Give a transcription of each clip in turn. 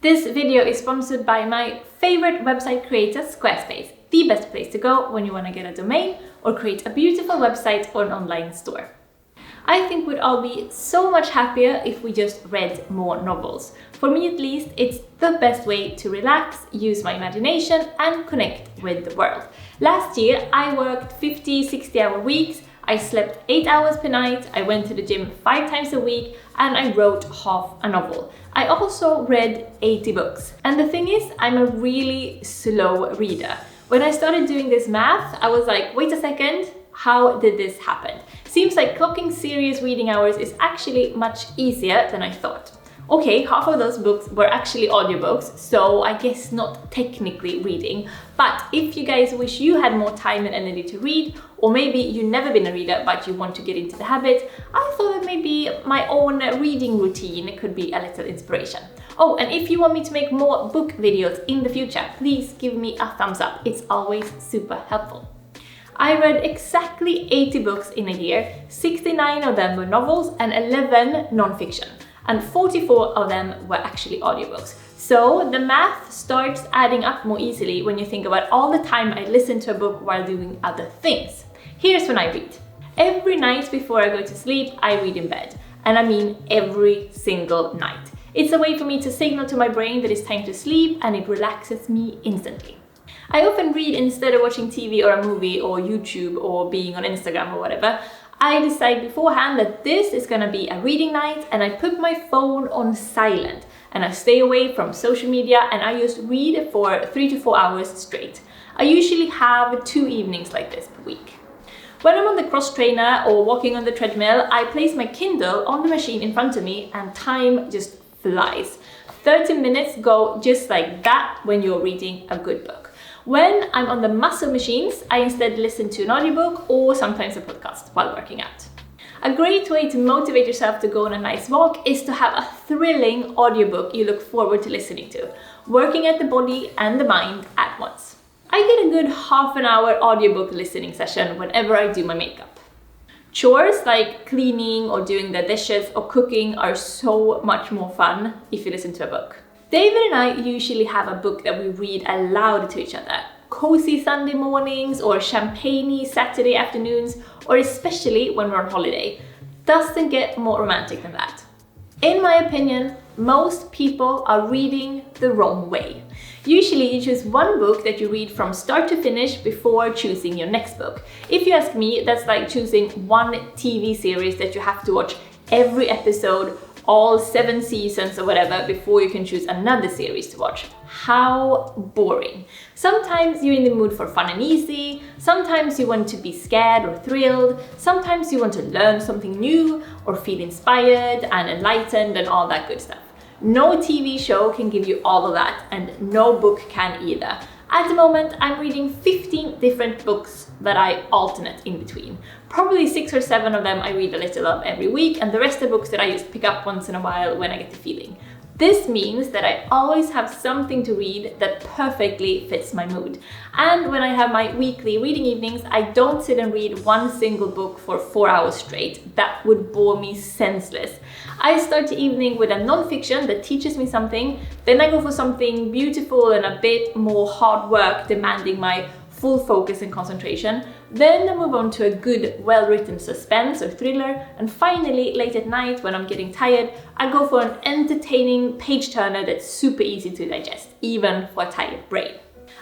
This video is sponsored by my favorite website creator, Squarespace, the best place to go when you want to get a domain or create a beautiful website or an online store. I think we'd all be so much happier if we just read more novels. For me at least, it's the best way to relax, use my imagination and connect with the world. Last year, I worked 50, 60-hour weeks, I slept 8 hours per night, I went to the gym 5 times a week, and I wrote half a novel. I also read 80 books. And the thing is, I'm a really slow reader. When I started doing this math, I was like, wait a second, how did this happen? Seems like clocking serious reading hours is actually much easier than I thought. Okay, half of those books were actually audiobooks, so I guess not technically reading. But if you guys wish you had more time and energy to read, or maybe you've never been a reader but you want to get into the habit, I thought that maybe my own reading routine could be a little inspiration. Oh, and if you want me to make more book videos in the future, please give me a thumbs up. It's always super helpful. I read exactly 80 books in a year, 69 of them were novels and 11 non-fiction. And 44 of them were actually audiobooks. So the math starts adding up more easily when you think about all the time I listen to a book while doing other things. Here's when I read. Every night before I go to sleep, I read in bed. And I mean every single night. It's a way for me to signal to my brain that it's time to sleep, and it relaxes me instantly. I often read instead of watching TV or a movie or YouTube or being on Instagram or whatever. I decide beforehand that this is gonna be a reading night, and I put my phone on silent and I stay away from social media, and I just read for 3 to 4 hours straight. I usually have 2 evenings like this per week. When I'm on the cross trainer or walking on the treadmill, I place my Kindle on the machine in front of me and time just flies. 30 minutes go just like that when you're reading a good book. When I'm on the muscle machines, I instead listen to an audiobook or sometimes a podcast while working out. A great way to motivate yourself to go on a nice walk is to have a thrilling audiobook you look forward to listening to, working at the body and the mind at once. I get a good half an hour audiobook listening session whenever I do my makeup. Chores like cleaning or doing the dishes or cooking are so much more fun if you listen to a book. David and I usually have a book that we read aloud to each other. Cozy Sunday mornings or champagne-y Saturday afternoons, or especially when we're on holiday. Doesn't get more romantic than that. In my opinion, most people are reading the wrong way. Usually you choose one book that you read from start to finish before choosing your next book. If you ask me, that's like choosing one TV series that you have to watch every episode, all 7 seasons or whatever, before you can choose another series to watch. How boring. Sometimes you're in the mood for fun and easy, sometimes you want to be scared or thrilled, sometimes you want to learn something new or feel inspired and enlightened and all that good stuff. No TV show can give you all of that, and no book can either. At the moment, I'm reading 15 different books that I alternate in between. Probably 6 or 7 of them I read a little of every week, and the rest are books that I just pick up once in a while when I get the feeling. This means that I always have something to read that perfectly fits my mood. And when I have my weekly reading evenings, I don't sit and read one single book for 4 hours straight. That would bore me senseless. I start the evening with a non-fiction that teaches me something, then I go for something beautiful and a bit more hard work demanding my full focus and concentration. Then I move on to a good, well-written suspense or thriller, and finally, late at night when I'm getting tired, I go for an entertaining page-turner that's super easy to digest, even for a tired brain.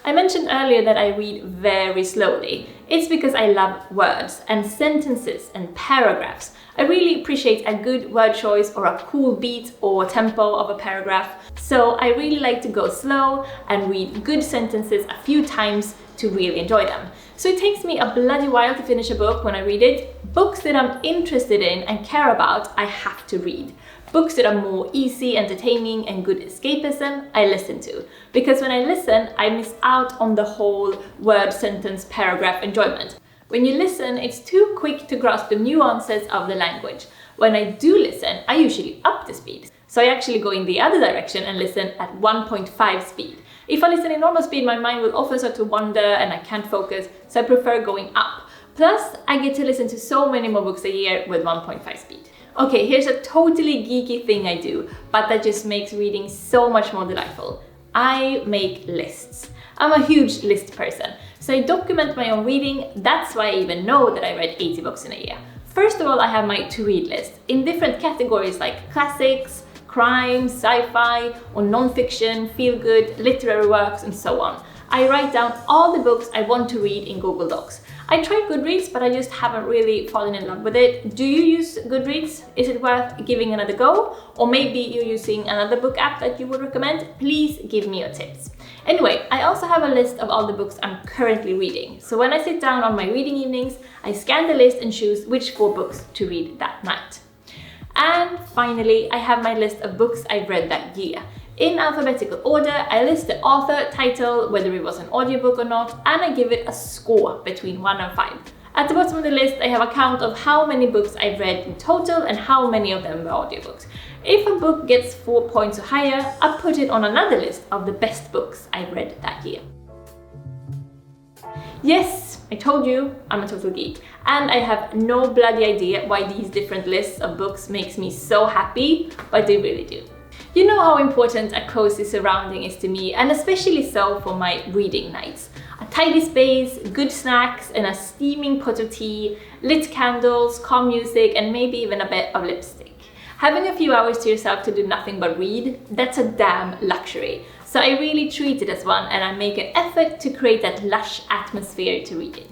I mentioned earlier that I read very slowly. It's because I love words and sentences and paragraphs. I really appreciate a good word choice or a cool beat or tempo of a paragraph. So I really like to go slow and read good sentences a few times to really enjoy them. So it takes me a bloody while to finish a book when I read it. Books that I'm interested in and care about, I have to read. Books that are more easy, entertaining, and good escapism, I listen to. Because when I listen, I miss out on the whole word, sentence, paragraph enjoyment. When you listen, it's too quick to grasp the nuances of the language. When I do listen, I usually up the speed. So I actually go in the other direction and listen at 1.5 speed. If I listen in normal speed, my mind will often start to wander and I can't focus, so I prefer going up. Plus, I get to listen to so many more books a year with 1.5 speed. Okay, here's a totally geeky thing I do, but that just makes reading so much more delightful. I make lists. I'm a huge list person, so I document my own reading. That's why I even know that I read 80 books in a year. First of all, I have my to-read list in different categories like classics, crime, sci-fi, or non-fiction, feel-good, literary works, and so on. I write down all the books I want to read in Google Docs. I tried Goodreads, but I just haven't really fallen in love with it. Do you use Goodreads? Is it worth giving another go? Or maybe you're using another book app that you would recommend? Please give me your tips. Anyway, I also have a list of all the books I'm currently reading. So when I sit down on my reading evenings, I scan the list and choose which 4 books to read that night. And finally, I have my list of books I've read that year. In alphabetical order, I list the author, title, whether it was an audiobook or not, and I give it a score between 1 and 5. At the bottom of the list, I have a count of how many books I've read in total and how many of them were audiobooks. If a book gets 4 points or higher, I put it on another list of the best books I've read that year. Yes, I told you, I'm a total geek, and I have no bloody idea why these different lists of books makes me so happy, but they really do. You know how important a cozy surrounding is to me, and especially so for my reading nights. A tidy space, good snacks, and a steaming pot of tea, lit candles, calm music, and maybe even a bit of lipstick. Having a few hours to yourself to do nothing but read, that's a damn luxury. So I really treat it as one, and I make an effort to create that lush atmosphere to read in.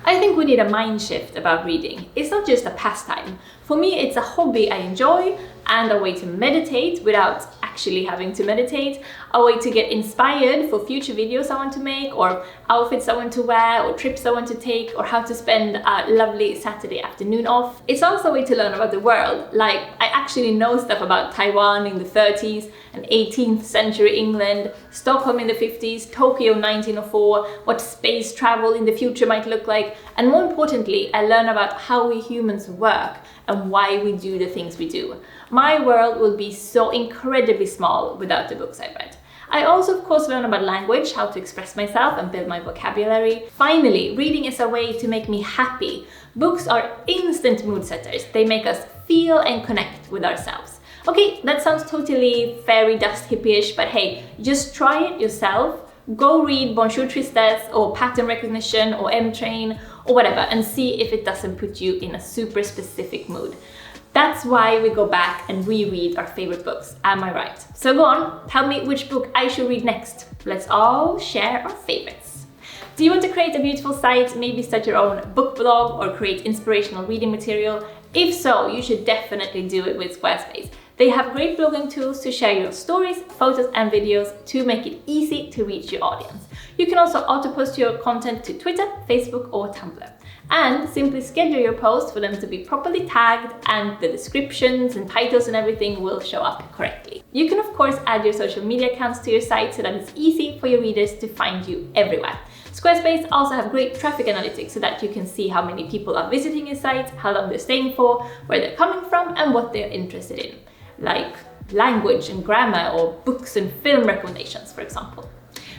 I think we need a mind shift about reading. It's not just a pastime. For me, it's a hobby I enjoy and a way to meditate without actually having to meditate, a way to get inspired for future videos I want to make, or outfits I want to wear, or trips I want to take, or how to spend a lovely Saturday afternoon off. It's also a way to learn about the world. Like, I actually know stuff about Taiwan in the 30s and 18th century England, Stockholm in the 50s, Tokyo 1904, what space travel in the future might look like, and more importantly, I learn about how we humans work and why we do the things we do. My world will be so incredibly small without the books I've read. I also, of course, learn about language, how to express myself and build my vocabulary. Finally, reading is a way to make me happy. Books are instant mood setters. They make us feel and connect with ourselves. Okay, that sounds totally fairy dust hippie-ish, but hey, just try it yourself. Go read Bonjour Tristesse or Pattern Recognition or M-Train or whatever and see if it doesn't put you in a super specific mood. That's why we go back and reread our favorite books, am I right? So go on, tell me which book I should read next. Let's all share our favorites. Do you want to create a beautiful site, maybe start your own book blog or create inspirational reading material? If so, you should definitely do it with Squarespace. They have great blogging tools to share your stories, photos and videos to make it easy to reach your audience. You can also auto-post your content to Twitter, Facebook or Tumblr. And simply schedule your posts for them to be properly tagged and the descriptions and titles and everything will show up correctly. You can of course add your social media accounts to your site so that it's easy for your readers to find you everywhere. Squarespace also have great traffic analytics so that you can see how many people are visiting your site, how long they're staying for, where they're coming from and what they're interested in, like language and grammar or books and film recommendations, for example.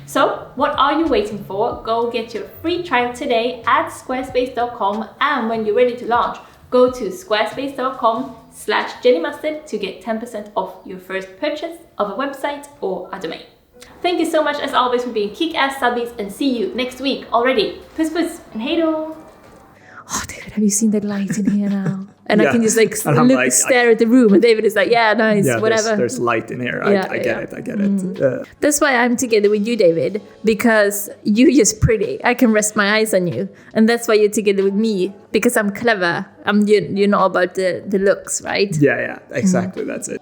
So what are you waiting for? Go get your free trial today at squarespace.com, and when you're ready to launch, go to squarespace.com/jennymustard to get 10% off your first purchase of a website or a domain. Thank you so much as always for being kick-ass subbies, and see you next week already. Puss puss and hey då! Oh David, have you seen that light in here now? And yeah. I can just stare at the room, and David is like, yeah, nice, yeah, whatever. There's light in here. I get it. That's why I'm together with you, David, because you're just pretty. I can rest my eyes on you. And that's why you're together with me, because I'm clever. You know about the looks, right? Yeah, exactly. That's it.